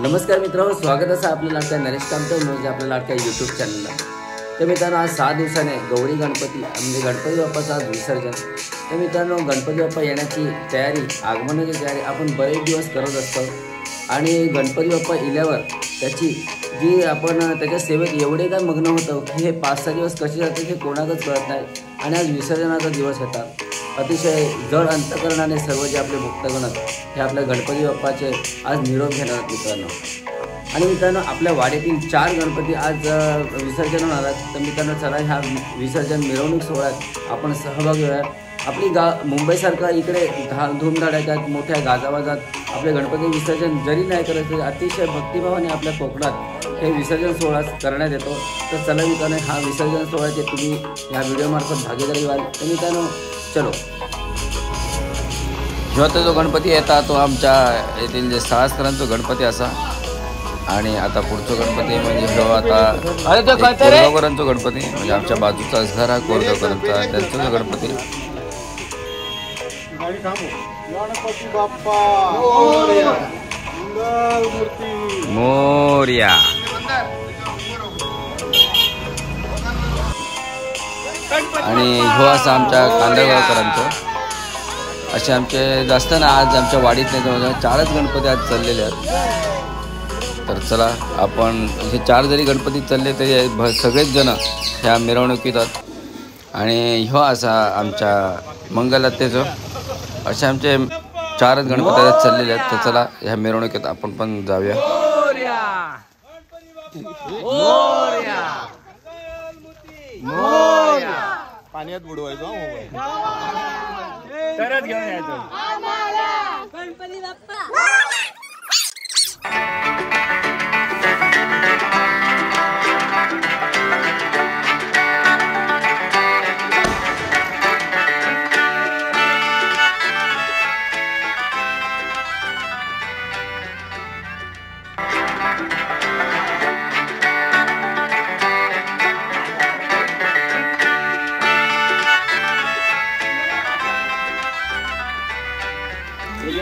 नमस्कार मित्रांनो, स्वागत आहे आपल्या लाडक्या नरेश कामतो म्हणजे आपल्या लाडक्या यूट्यूब चॅनलला। तर मित्रांनो, आज 6 दिवसाने गौरी गणपती म्हणजे गणपती बाप्पाचं आज विसर्जन। तर मित्रांनो, गणपती बाप्पा येण्याची तयारी, आगमनाची तयारी आपण बरेच दिवस करत असतो आणि गणपती बाप्पा इल्यावर त्याची जी आपण त्याच्या सेवेत एवढे काय मग्न होतो की हे 5-6 दिवस कसे जातात हे कोणालाच कळत नाही। आणि आज विसर्जनाचा दिवस येतात। अतिशय जड अंतकरणाने सर्व जे आपले भक्तगण हे आपल्या गणपती बाप्पाचे आज निरोप घेणार आहेत मित्रांनो। आणि मित्रांनो, आपल्या वाडीतील 4 गणपती आज विसर्जन होणार आहेत। तर मित्रांनो, चला ह्या विसर्जन मिरवणूक सोहळ्यात आपण सहभागी होऊया। आपली मुंबईसारखा इकडे धूमधडाक्यात मोठ्या गाजावाजात आपले गणपती विसर्जन जरी नाही करायचं, अतिशय भक्तिभावाने आपल्या कोकणात हे विसर्जन सोहळा करण्यात येतो। तर चला मित्रांनो, हा विसर्जन सोहळ्याचे तुम्ही ह्या व्हिडिओमार्फत भागीदारी व्हाल। तर मित्रांनो, चलो। जेव्हा जो गणपती येतात तो आमच्या येथील जे साळसकरांचा गणपती असा। आणि आता पुढचा गणपती म्हणजे जो आता कोरगावकरांचा गणपती म्हणजे आमच्या बाजूचाच घर हा कोरगावकरांचा, त्यांचा जो गणपती गणपती बाप्पा मोरया। आणि हो असं आमच्या कांदळगावकरांचं असे आमचे जास्त ना आज आमच्या वाडीत नाही 4च गणपती आज चाललेले आहेत। तर चला, आपण हे 4 जरी गणपती चालले तरी सगळेच जण ह्या मिरवणुकीत आहेत। आणि ह्यो असा आमच्या मंगलातेचं असे आमचे 4च गणपती आज चाललेले आहेत। तर चला, ह्या मिरवणुकीत आपण पण जाऊया। पाण्यात बुडवायचो तरच घेऊन यायचो गणपती बाप्पा।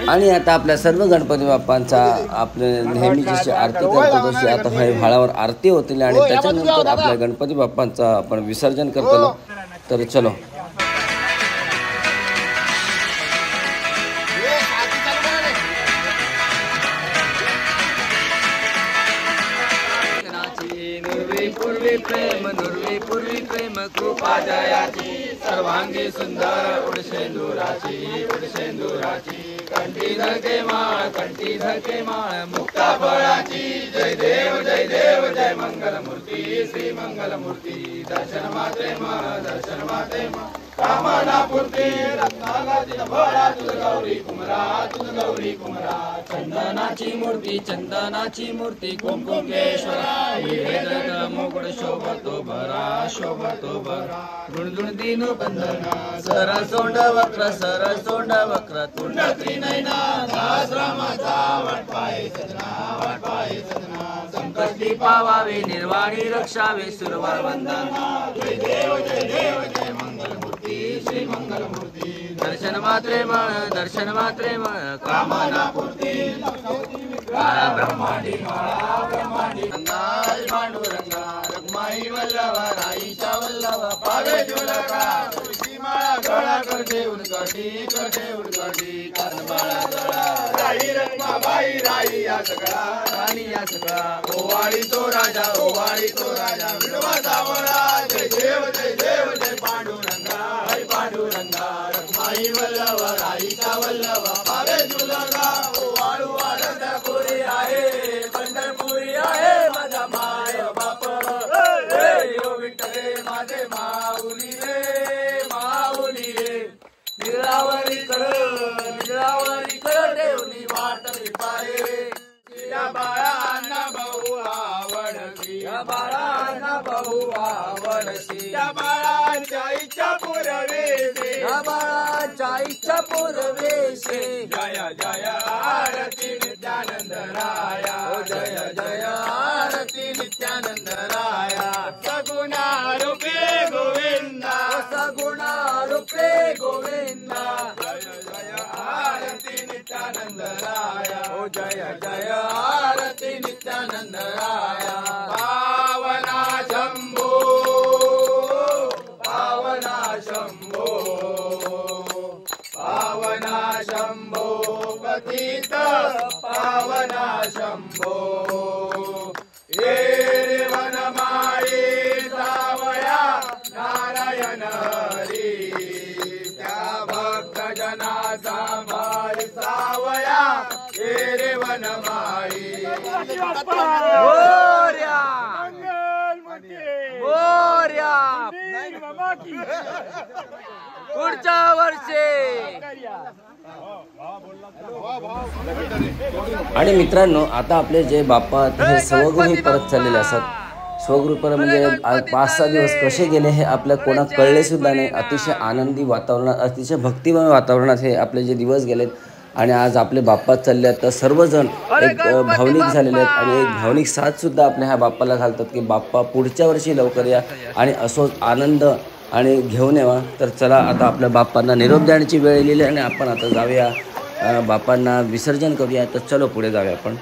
आणि आता आपल्या सर्व गणपती बाप्पांचा आपले नेहमी जशी आरती करतो तशी आता हे व्हाळावर आरती होतील आणि त्याच्यानंतर आपल्या गणपती बाप्पांचा आपण विसर्जन करतो। तर चलो। पूर्वी प्रेम कृपा जयाची सर्वांगी सुंदर उडशेंदुराची कंठी धके माळ मुक्ता फळाची। जय देव जय मंगल मूर्ती श्री मंगल मूर्ती। दर्शन मात्रे कामना पूर्ती रत्नाला फळा तुझ गौरी कुमरा चंदनाची मूर्ती कुंकुमेश्वरा मुकुट शोभतो भरा रुणझुण दिन बंधना सरळ सोंड वक्र तुंड त्रिनयना दास रामाचा वाट पाहे सजना संकष्टी पावावे निर्वाणी रक्षावे सुरवार वंदना। जय देव जय मंगल मूर्ती श्री मंगल मूर्ती। दर्शन मात्रे मळ कामना पूर्ती ब्रह्मांडी पांडुरंगा रखमाई वल्लभा राईच्या वल्लभा पावे झुलका माळा गळा करते उडकाठी कान बाळा गळा राई रखमा बाई राई या सगळा राणी या सगळा ओवाळी तो राजा विडवा सावळा। जय देव जय पांडुरंगा रखमाई वल्लभा राईचा वल्लभा पावे झुलका ओवाळू आनंद पुरी आहे पंढरपुरी आहे माझा माय बाप रे विठ्ठले माझे माऊली रे निरावरी कर देवनी वाट पारे। या बाळांना बहु आवडती या बाळांच्या इच्छा पुरवेशे जय आरती नित्यानंद राया जय आरती नित्यानंद राया। सगुणा रूपे गोविंदा जय आरती नित्यानंद राया जय आरती नित्यानंद राया पावना शंभो पावना शंभो पावना शंभो पतित पावना शंभो हे वनमाळी सावया नारायण हरी त्या भक्त जनाचा भाळ सावया हे वनमाळी पुढच्या वर्षी. आणि मित्रांनो, आता आपले जे बाप्पा हे स्वगृही परत चाललेले असतात. स्वगृही परत म्हणजे 5-6 दिवस कसे गेले हे आपल्या कोणा कळले सुद्धा नाही. अतिशय आनंदी वातावरणात, अतिशय भक्तिमय वातावरणात हे आपले जे दिवस गेलेत. आणि आज आपले बाप्पा चालले आहेत तर सर्वजण एक भावनिक झालेले आहेत आणि एक भावनिक साथ सुद्धा आपल्या ह्या बाप्पाला घालतात की बाप्पा पुढच्या वर्षी लवकर या आणि असोच आनंद आणि घेऊन यावा. तर चला, आता आपल्या बाप्पांना निरोप देण्याची वेळ येलेली आणि आपण आता जाऊया, बाप्पांना विसर्जन करूया. तर चलो पुढे जाऊया आपण.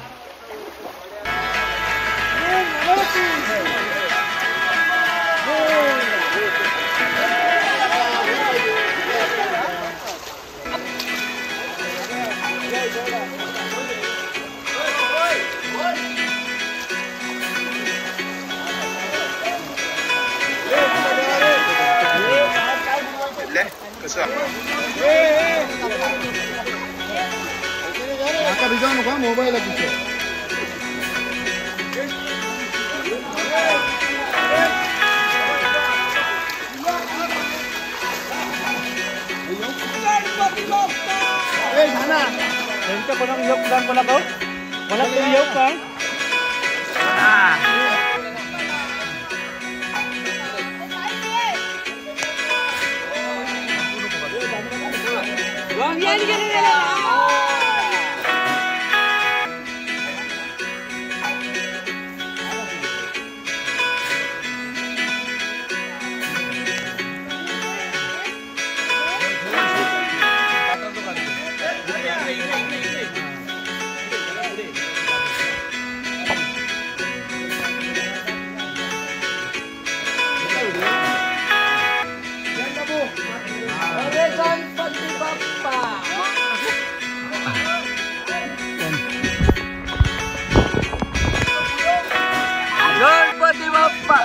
आता भिजावू नका मोबाईल गणपती बाप्पा.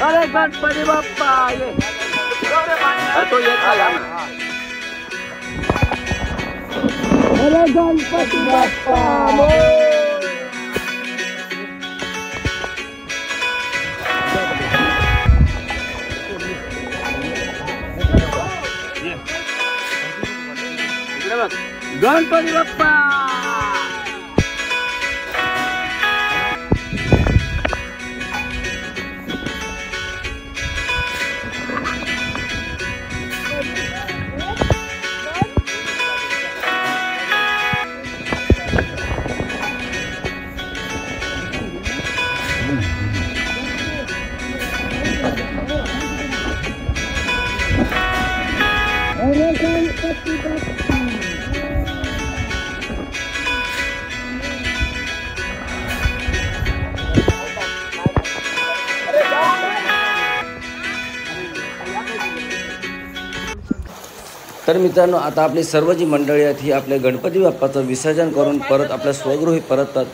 अरे गणपती बाप्पा ये. तो येत आहे. अरे गणपती बाप्पा. गणपती बाप्पा. तर मित्रांनो, आता आपली सर्व जी मंडळी आहेत ही आपल्या गणपती बाप्पाचं विसर्जन करून परत आपल्या स्वगृही परततात.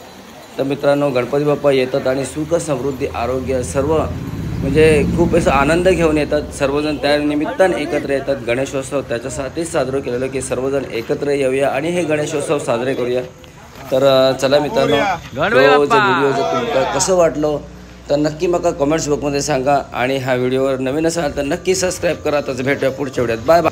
तर मित्रांनो, गणपती बाप्पा येतात आणि सुख समृद्धी आरोग्य सर्व म्हणजे खूप असं आनंद घेऊन येतात. सर्वजण त्या निमित्ताने एकत्र येतात. गणेशोत्सव त्याच्यासाठीच साजरं केलेलं की सर्वजण एकत्र येऊया आणि हे गणेशोत्सव साजरे करूया. तर चला मित्रांनो, व्हिडिओ जर तुम्हाला कसं वाटलं तर नक्की मला कमेंट्स बॉक्समध्ये सांगा आणि हा व्हिडिओवर नवीन असाल तर नक्की सबस्क्राईब करा. तर भेटूया पुढच्या व्हिडिओत. Bye bye.